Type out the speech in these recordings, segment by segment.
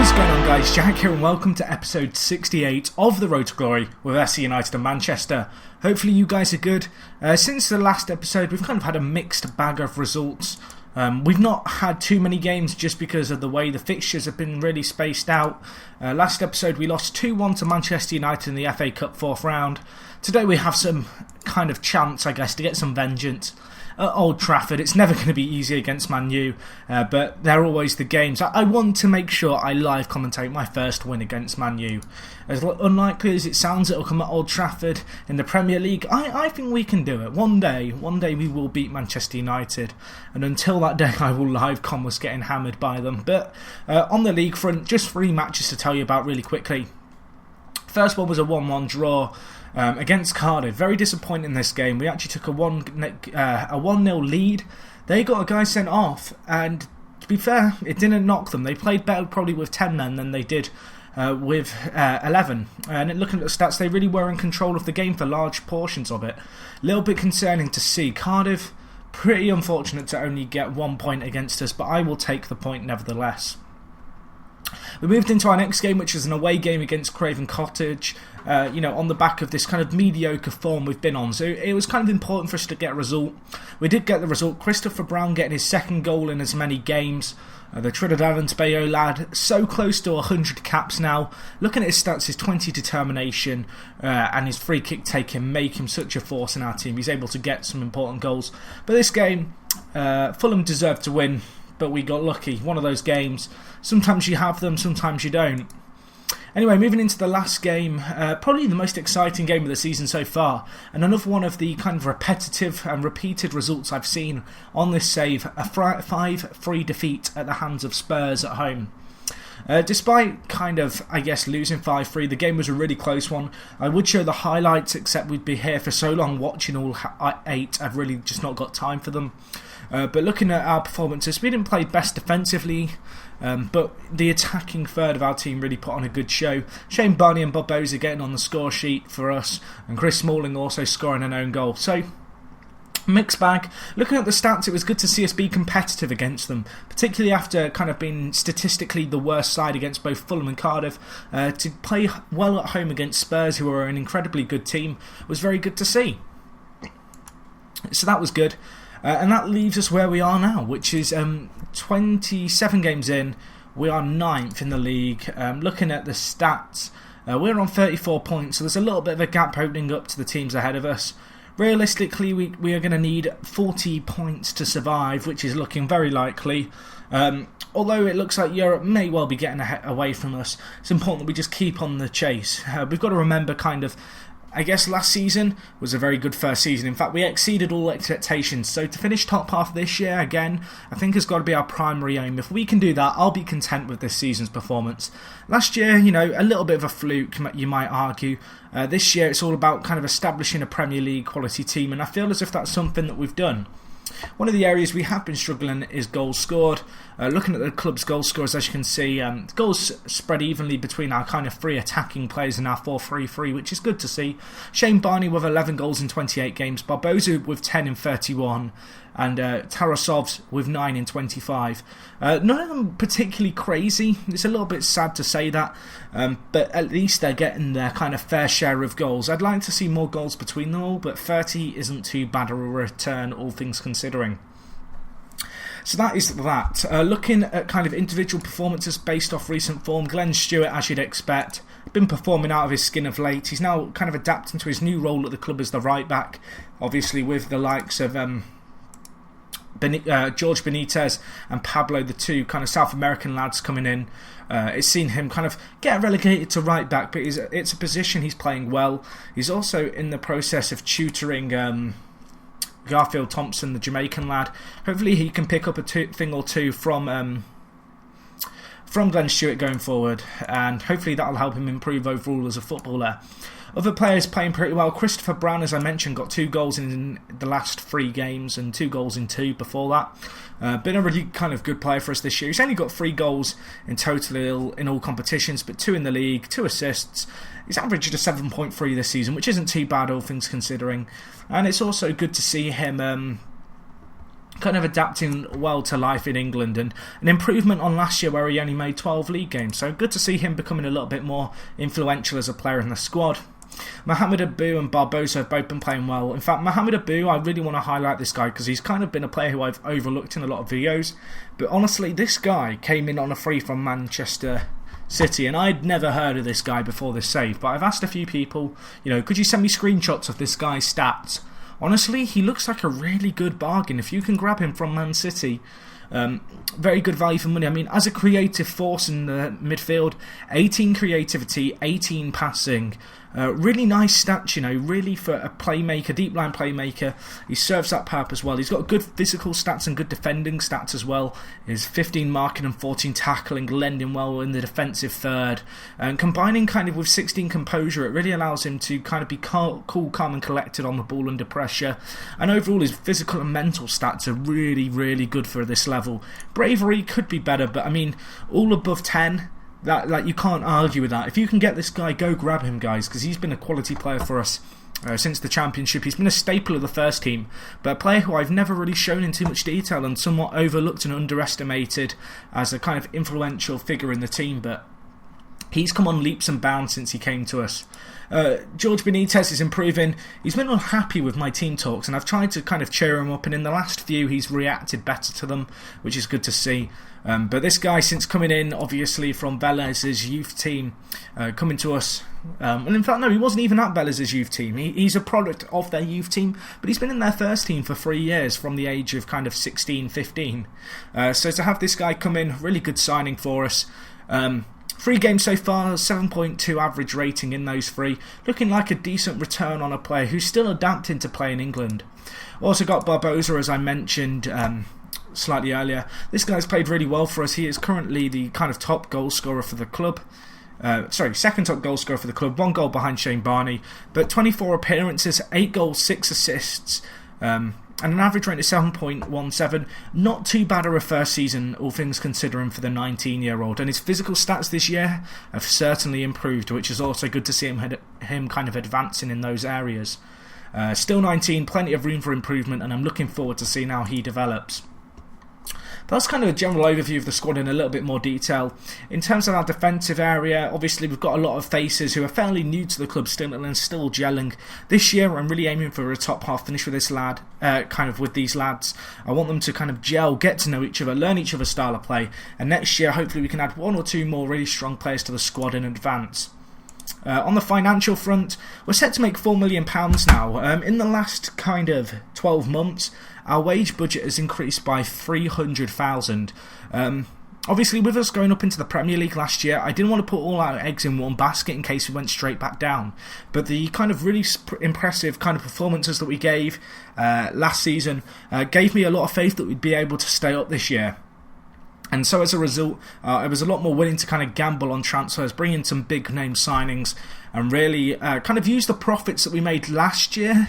What's going on, guys? Jack here and welcome to episode 68 of The Road to Glory with SC United and Manchester. Hopefully you guys are good. Since the last episode we've kind of had a mixed bag of results. We've not had too many games just because of the way the fixtures have been really spaced out. Last episode we lost 2-1 to Manchester United in the FA Cup 4th round. Today we have some kind of chance, I guess, to get some vengeance at Old Trafford. It's never going to be easy against Man U, but they're always the games. I want to make sure I live commentate my first win against Man U. As unlikely as it sounds it'll come at Old Trafford in the Premier League, I think we can do it. One day we will beat Manchester United, and until that day I will live com us getting hammered by them. But on the league front, just 3 matches to tell you about really quickly. First one was a 1-1 draw against Cardiff. Very disappointing in this game. We actually took a 1-0 lead. They got a guy sent off, and to be fair, it didn't knock them. They played better probably with 10 men than they did with 11. And looking at the stats, they really were in control of the game for large portions of it. A little bit concerning to see. Cardiff, pretty unfortunate to only get 1 point against us, but I will take the point nevertheless. We moved into our next game, which is an away game against Craven Cottage, on the back of this kind of mediocre form we've been on. So it was kind of important for us to get a result. We did get the result. Christopher Brown getting his 2nd goal in as many games. The Trinidad and Tobago lad, so close to 100 caps now. Looking at his stats, his 20 determination and his free kick taking make him such a force in our team. He's able to get some important goals. But this game, Fulham deserved to win, but we got lucky. One of those games. Sometimes you have them, sometimes you don't. Anyway, moving into the last game, probably the most exciting game of the season so far, and another one of the kind of repetitive and repeated results I've seen on this save, a 5-3 defeat at the hands of Spurs at home. Despite kind of, I guess, losing 5-3, the game was a really close one. I would show the highlights, except we'd be here for so long watching all 8, I've really just not got time for them. But looking at our performances, we didn't play best defensively, but the attacking third of our team really put on a good show. Shane Barney and Bob Bowes are getting on the score sheet for us, and Chris Smalling also scoring an own goal. So, mixed bag. Looking at the stats, it was good to see us be competitive against them, particularly after kind of being statistically the worst side against both Fulham and Cardiff. To play well at home against Spurs, who are an incredibly good team, was very good to see. So that was good. And that leaves us where we are now, which is 27 games in. We are 9th in the league. Looking at the stats, we're on 34 points, so there's a little bit of a gap opening up to the teams ahead of us. Realistically, we are going to need 40 points to survive, which is looking very likely. Although it looks like Europe may well be getting away from us, it's important that we just keep on the chase. We've got to remember kind of, I guess last season was a very good first season. In fact, we exceeded all expectations. So to finish top half this year, again, I think has got to be our primary aim. If we can do that, I'll be content with this season's performance. Last year, a little bit of a fluke, you might argue. This year, it's all about kind of establishing a Premier League quality team, and I feel as if that's something that we've done. One of the areas we have been struggling is goals scored. Looking at the club's goal scorers, as you can see, goals spread evenly between our kind of 3 attacking players and our 4-3-3, which is good to see. Shane Barney with 11 goals in 28 games, Barbosa with 10 in 31, and Tarasov's with 9 in 25. None of them particularly crazy. It's a little bit sad to say that, but at least they're getting their kind of fair share of goals. I'd like to see more goals between them all, but 30 isn't too bad a return, all things considering. So that is that. Looking at kind of individual performances based off recent form, Glenn Stewart, as you'd expect, been performing out of his skin of late. He's now kind of adapting to his new role at the club as the right back, obviously with the likes of George Benitez and Pablo, the 2 kind of South American lads coming in. It's seen him kind of get relegated to right back, but it's a position he's playing well. He's also in the process of tutoring Garfield Thompson, the Jamaican lad. Hopefully he can pick up a thing or two from Glenn Stewart going forward, and hopefully that'll help him improve overall as a footballer. Other players playing pretty well. Christopher Brown, as I mentioned, got 2 goals in the last 3 games and 2 goals in 2 before that. Been a really kind of good player for us this year. He's only got 3 goals in total in all competitions, but 2 in the league, 2 assists. He's averaged a 7.3 this season, which isn't too bad, all things considering. And it's also good to see him kind of adapting well to life in England, and an improvement on last year where he only made 12 league games. So good to see him becoming a little bit more influential as a player in the squad. Mohamed Abou and Barbosa have both been playing well. In fact, Mohamed Abou, I really want to highlight this guy because he's kind of been a player who I've overlooked in a lot of videos. But honestly, this guy came in on a free from Manchester City, and I'd never heard of this guy before this save. But I've asked a few people, could you send me screenshots of this guy's stats? Honestly, he looks like a really good bargain if you can grab him from Man City. Very good value for money. I mean, as a creative force in the midfield, 18 creativity, 18 passing. Really nice stats, really for a playmaker, deep line playmaker. He serves that purpose well. He's got good physical stats and good defending stats as well. He's 15 marking and 14 tackling, lending well in the defensive third. And combining kind of with 16 composure, it really allows him to kind of be cool, calm and collected on the ball under pressure. And overall, his physical and mental stats are really, really good for this level. Bravery could be better, but I mean, all above 10... That you can't argue with that. If you can get this guy, go grab him, guys, because he's been a quality player for us since the Championship. He's been a staple of the first team, but a player who I've never really shown in too much detail and somewhat overlooked and underestimated as a kind of influential figure in the team. But he's come on leaps and bounds since he came to us. George Benitez is improving. He's been unhappy with my team talks, and I've tried to kind of cheer him up, and in the last few he's reacted better to them, which is good to see. But this guy, since coming in, obviously from Velez's youth team, coming to us, and in fact, no, he wasn't even at Velez's youth team. He's a product of their youth team, but he's been in their first team for 3 years, from the age of kind of 16, 15. So to have this guy come in, really good signing for us. 3 games so far, 7.2 average rating in those 3. Looking like a decent return on a player who's still adapting to play in England. Also got Barbosa, as I mentioned slightly earlier. This guy's played really well for us. He is currently the kind of top goal scorer for the club. Second top goal scorer for the club. 1 goal behind Shane Barney. But 24 appearances, 8 goals, 6 assists. And an average rate of 7.17. Not too bad of a first season, all things considering, for the 19-year-old. And his physical stats this year have certainly improved, which is also good to see him kind of advancing in those areas. Still 19, plenty of room for improvement, and I'm looking forward to seeing how he develops. That's kind of a general overview of the squad in a little bit more detail. In terms of our defensive area, obviously we've got a lot of faces who are fairly new to the club still and still gelling. This year I'm really aiming for a top half finish with this lad, with these lads. I want them to kind of gel, get to know each other, learn each other's style of play, and next year hopefully we can add 1 or 2 more really strong players to the squad in advance. On the financial front, we're set to make £4 million now. In the last kind of 12 months, our wage budget has increased by 300,000. Obviously, with us going up into the Premier League last year, I didn't want to put all our eggs in one basket in case we went straight back down. But the kind of really impressive kind of performances that we gave last season gave me a lot of faith that we'd be able to stay up this year. And so as a result, I was a lot more willing to kind of gamble on transfers, bring in some big name signings, and really kind of use the profits that we made last year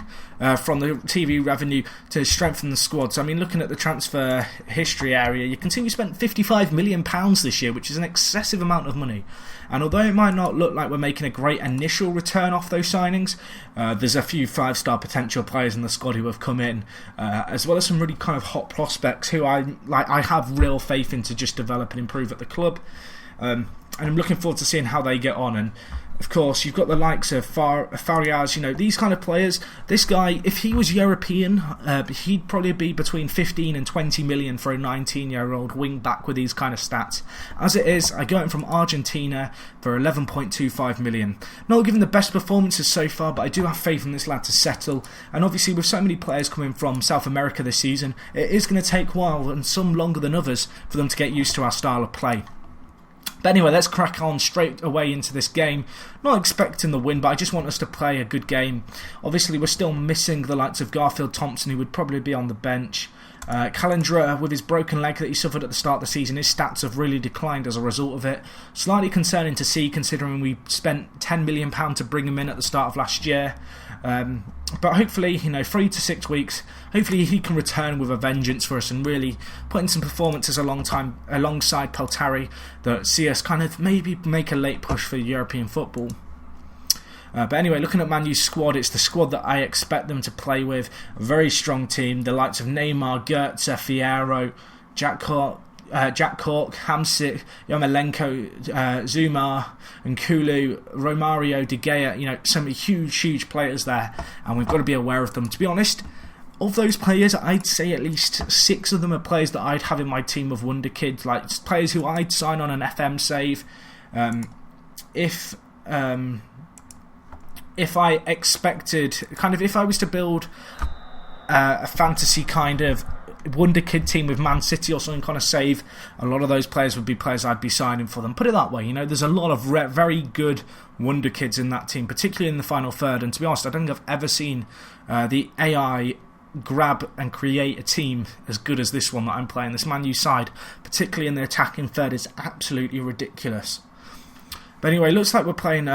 from the TV revenue to strengthen the squad. So I mean, looking at the transfer history area, you can see we spent £55 million this year, which is an excessive amount of money. And although it might not look like we're making a great initial return off those signings, there's a few 5-star potential players in the squad who have come in, as well as some really kind of hot prospects who I have real faith in to just develop and improve at the club. And I'm looking forward to seeing how they get on. And of course, you've got the likes of Farias, these kind of players. This guy, if he was European, he'd probably be between 15 and 20 million for a 19-year-old wing back with these kind of stats. As it is, I got him from Argentina for 11.25 million. Not given the best performances so far, but I do have faith in this lad to settle. And obviously, with so many players coming from South America this season, it is going to take a while, and some longer than others, for them to get used to our style of play. But anyway, let's crack on straight away into this game. Not expecting the win, but I just want us to play a good game. Obviously, we're still missing the likes of Garfield Thompson, who would probably be on the bench. Calendra, with his broken leg that he suffered at the start of the season, his stats have really declined as a result of it. Slightly concerning to see, considering we spent £10 million to bring him in at the start of last year. But hopefully, 3 to 6 weeks, hopefully he can return with a vengeance for us and really put in some performances alongside Peltari that see us kind of maybe make a late push for European football. But anyway, looking at Man U's squad, it's the squad that I expect them to play with. A very strong team. The likes of Neymar, Goetze, Fierro, Jack Cork, Hamsik, Yarmolenko, Zuma, and Kulu, Romario, De Gea. Some huge players there, and we've got to be aware of them. To be honest, of those players, I'd say at least 6 of them are players that I'd have in my team of wonder kids, like players who I'd sign on an FM save. If I expected, if I was to build a fantasy kind of wonder kid team with Man City or something kind of save, a lot of those players would be players I'd be signing for them. Put it that way, there's a lot of very good wonder kids in that team, particularly in the final third. And to be honest, I don't think I've ever seen the AI grab and create a team as good as this one that I'm playing. This Man U side, particularly in the attacking third, is absolutely ridiculous. But anyway, looks like we're playing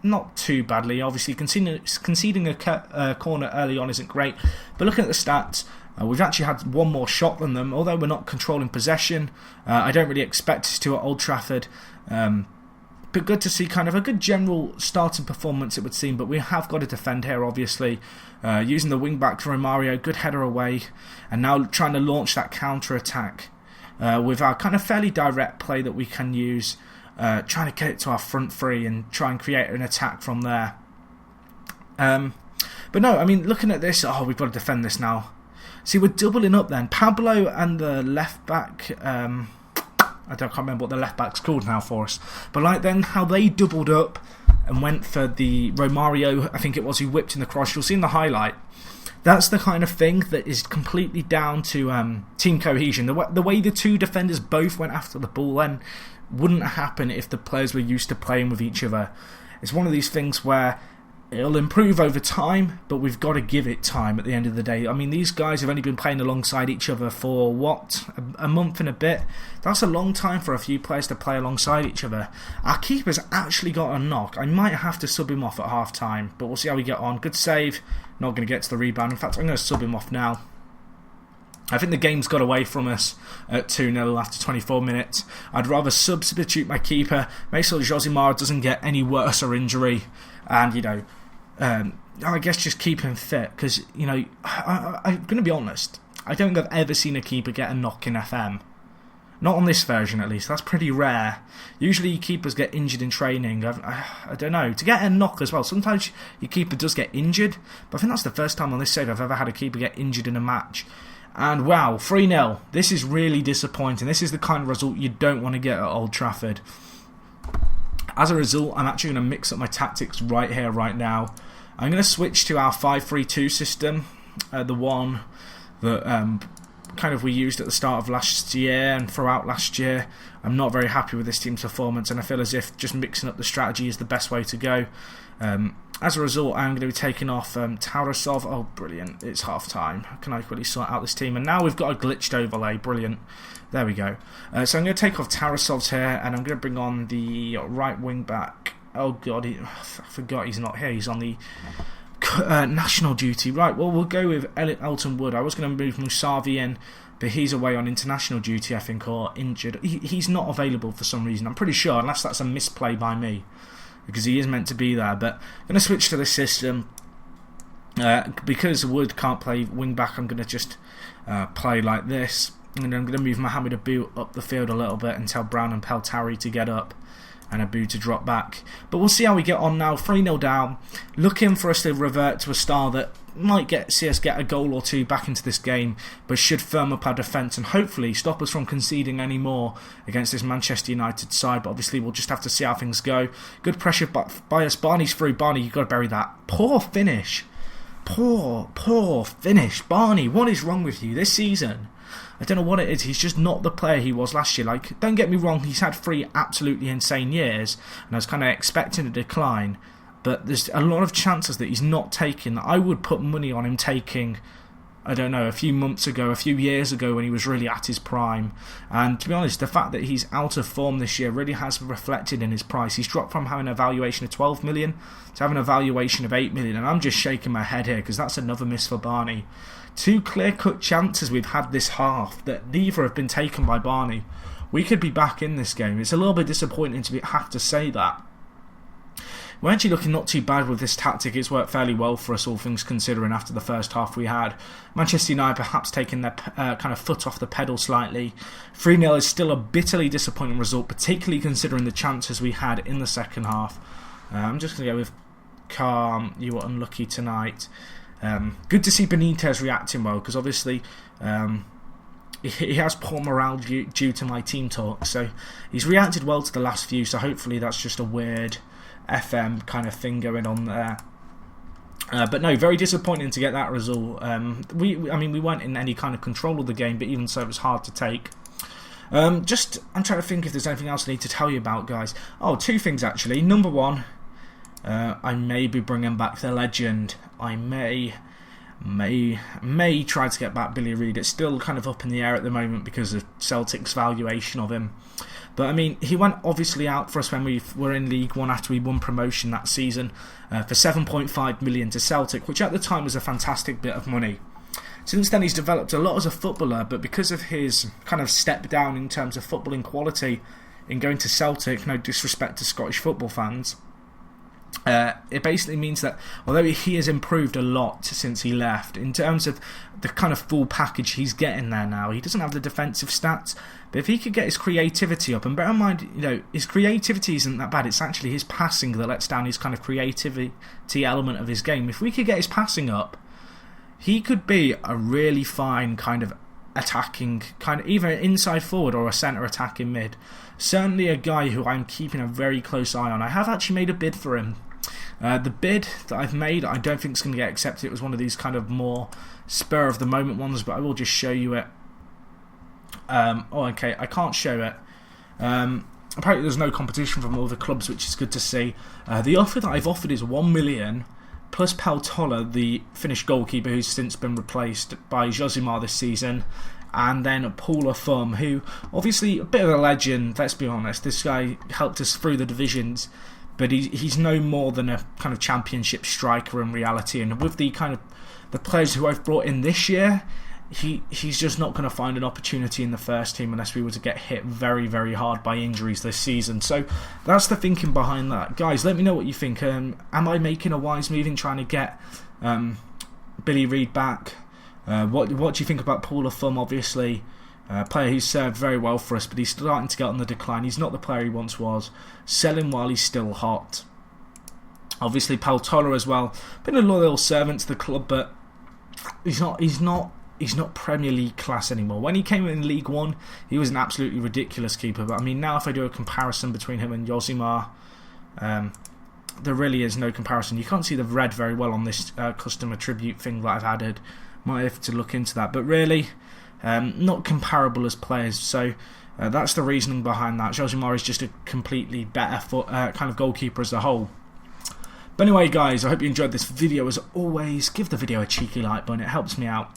not too badly. Obviously, conceding a corner early on isn't great, but looking at the stats, we've actually had one more shot than them, although we're not controlling possession. I don't really expect us to at Old Trafford, but good to see kind of a good general starting performance, it would seem. But we have got to defend here, obviously, using the wing-back Romario, good header away, and now trying to launch that counter-attack with our kind of fairly direct play that we can use, trying to get it to our front three and try and create an attack from there. But no, looking at this, we've got to defend this now. See, we're doubling up then. Pablo and the left back, I can't remember what the left back's called now for us. But then how they doubled up and went for the Romario, I think it was, who whipped in the cross. You'll see in the highlight. That's the kind of thing that is completely down to team cohesion. The way the two defenders both went after the ball then wouldn't happen if the players were used to playing with each other. It's one of these things where it'll improve over time, but we've got to give it time at the end of the day. These guys have only been playing alongside each other for, a month and a bit. That's a long time for a few players to play alongside each other. Our keeper's actually got a knock. I might have to sub him off at half-time, but we'll see how we get on. Good save. Not going to get to the rebound. In fact, I'm going to sub him off now. I think the game's got away from us at 2-0 after 24 minutes. I'd rather substitute my keeper, make sure Josimar doesn't get any worse or injury, and, I guess just keep him fit, because, I'm going to be honest, I don't think I've ever seen a keeper get a knock in FM. Not on this version, at least. That's pretty rare. Usually keepers get injured in training. I don't know. To get a knock as well, sometimes your keeper does get injured, but I think that's the first time on this save I've ever had a keeper get injured in a match. And wow, 3-0. This is really disappointing. This is the kind of result you don't want to get at Old Trafford. As a result, I'm actually going to mix up my tactics right here, right now. I'm going to switch to our 5-3-2 system, the one that kind of we used at the start of last year and throughout last year. I'm not very happy with this team's performance, and I feel as if just mixing up the strategy is the best way to go. As a result, I'm going to be taking off Tarasov. Oh, brilliant. It's half-time. Can I quickly sort out this team? And now we've got a glitched overlay. Brilliant. There we go. So I'm going to take off Tarasov's here, and I'm going to bring on the right wing-back. Oh, God. I forgot he's not here. He's on the national duty. Right, well, we'll go with Elton Wood. I was going to move Musavi in, but he's away on international duty, I think, or injured. He's not available for some reason. I'm pretty sure, unless that's a misplay by me, because he is meant to be there. But I'm going to switch to this system. Because Wood can't play wing-back, I'm going to just play like this. And I'm going to move Mohamed Abu up the field a little bit and tell Brown and Peltari to get up and Abu to drop back. But we'll see how we get on now. 3-0 down. Looking for us to revert to a style that might see us get a goal or two back into this game, but should firm up our defence and hopefully stop us from conceding any more against this Manchester United side. But obviously we'll just have to see how things go. Good pressure by us. Barney's through. Barney, you've got to bury that. Poor finish. Poor finish. Barney, what is wrong with you this season? I don't know what it is. He's just not the player he was last year. Like, don't get me wrong, he's had 3 absolutely insane years, and I was kind of expecting a decline. But there's a lot of chances that he's not taking. I would put money on him taking, I don't know, a few months ago, a few years ago when he was really at his prime. And to be honest, the fact that he's out of form this year really has reflected in his price. He's dropped from having a valuation of 12 million to having a valuation of 8 million. And I'm just shaking my head here because that's another miss for Barney. 2 clear-cut chances we've had this half that neither have been taken by Barney. We could be back in this game. It's a little bit disappointing to have to say that. we're actually looking not too bad with this tactic. It's worked fairly well for us, all things considering, after the first half we had. Manchester United perhaps taking their kind of foot off the pedal slightly. 3-0 is still a bitterly disappointing result, particularly considering the chances we had in the second half. I'm just going to go with calm. You were unlucky tonight. Good to see Benitez reacting well, because obviously he has poor morale due to my team talk, so he's reacted well to the last few, so hopefully that's just a weird FM kind of thing going on there. But no, very disappointing to get that result. We weren't in any kind of control of the game, but even so it was hard to take. I'm trying to think if there's anything else I need to tell you about, guys. Oh, two things actually. Number one, I may be bringing back the legend. I may try to get back Billy Reid. It's still kind of up in the air at the moment because of Celtic's valuation of him. But I mean, he went obviously out for us when we were in League One after we won promotion that season for 7.5 million to Celtic, which at the time was a fantastic bit of money. Since then he's developed a lot as a footballer, but because of his kind of step down in terms of footballing quality in going to Celtic, no disrespect to Scottish football fans, it basically means that although he has improved a lot since he left, in terms of the kind of full package he's getting there now, he doesn't have the defensive stats, but if he could get his creativity up, and bear in mind, his creativity isn't that bad, it's actually his passing that lets down his kind of creativity element of his game. If we could get his passing up, he could be a really fine kind of attacking, kind of either inside forward or a centre attacking mid. Certainly a guy who I'm keeping a very close eye on. I have actually made a bid for him. The bid that I've made, I don't think it's going to get accepted. It was one of these kind of more spur of the moment ones, but I will just show you it. Okay, I can't show it. Apparently there's no competition from all the clubs, which is good to see. The offer that I've offered is 1 million plus Peltola, the Finnish goalkeeper who's since been replaced by Josimar this season, and then Paula Thum, who obviously a bit of a legend, let's be honest. This guy helped us through the divisions, but he's no more than a kind of championship striker in reality, and with the kind of the players who I've brought in this year, he's just not going to find an opportunity in the first team unless we were to get hit very, very hard by injuries this season. So that's the thinking behind that. Guys, let me know what you think. Am I making a wise move in trying to get Billy Reid back? What do you think about Paula Thum? Obviously, a player who's served very well for us, but he's starting to get on the decline. He's not the player he once was. Sell him while he's still hot. Obviously, Peltola as well. Been a loyal servant to the club, but he's not Premier League class anymore. When he came in League One, he was an absolutely ridiculous keeper. But I mean, now if I do a comparison between him and Josimar, there really is no comparison. You can't see the red very well on this custom attribute thing that I've added. Might have to look into that. But really, not comparable as players. So that's the reasoning behind that. Josimar is just a completely better kind of goalkeeper as a whole. But anyway, guys, I hope you enjoyed this video. As always, give the video a cheeky like button. It helps me out.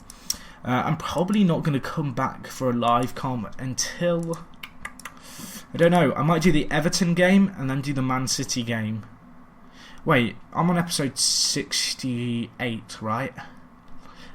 I'm probably not going to come back for a live com until, I don't know, I might do the Everton game and then do the Man City game. Wait, I'm on episode 68, right?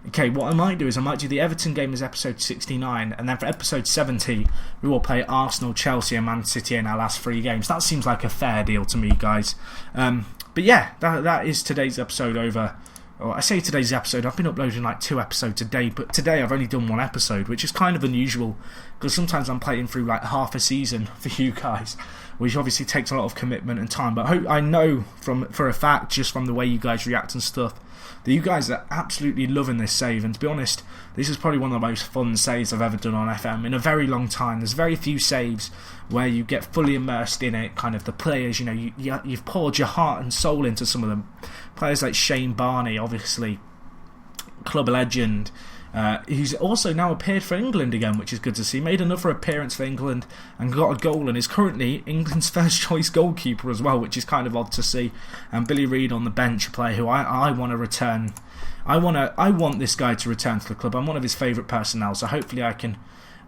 Okay, what I might do is I might do the Everton game as episode 69, and then for episode 70 we will play Arsenal, Chelsea and Man City in our last 3 games. That seems like a fair deal to me, guys. But yeah, that is today's episode over. Well, I say today's episode, I've been uploading like 2 episodes a day, but today I've only done 1 episode, which is kind of unusual, because sometimes I'm playing through like half a season for you guys, which obviously takes a lot of commitment and time. But I know for a fact, just from the way you guys react and stuff, that you guys are absolutely loving this save. And to be honest, this is probably one of the most fun saves I've ever done on FM in a very long time. There's very few saves where you get fully immersed in it, kind of the players, you've poured your heart and soul into some of them. Players like Shane Barney, obviously, club legend, who's also now appeared for England again, which is good to see. Made another appearance for England and got a goal, and is currently England's first choice goalkeeper as well, which is kind of odd to see. And Billy Reid on the bench, a player who I want to return. I want this guy to return to the club. I'm one of his favourite personnel, so hopefully I can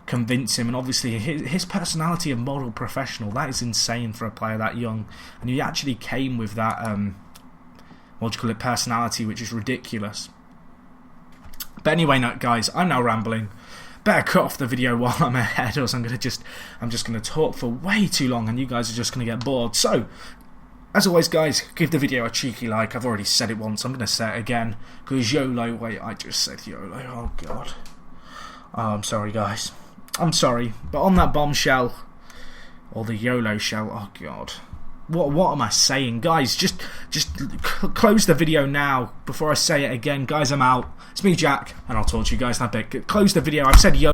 convince him. And obviously his personality of model professional, that is insane for a player that young. And he actually came with that personality, which is ridiculous. But anyway, guys, I'm now rambling. Better cut off the video while I'm ahead, or else I'm just going to talk for way too long, and you guys are just going to get bored. So, As always, guys, give the video a cheeky like. I've already said it once, I'm going to say it again. Because YOLO, wait, I just said YOLO, oh god. Oh, I'm sorry, guys. I'm sorry, but on that bombshell, or the YOLO shell, oh god. What am I saying? Guys, just close the video now before I say it again. Guys, I'm out. It's me, Jack, and I'll talk to you guys in a bit. Close the video. I've said YOLO.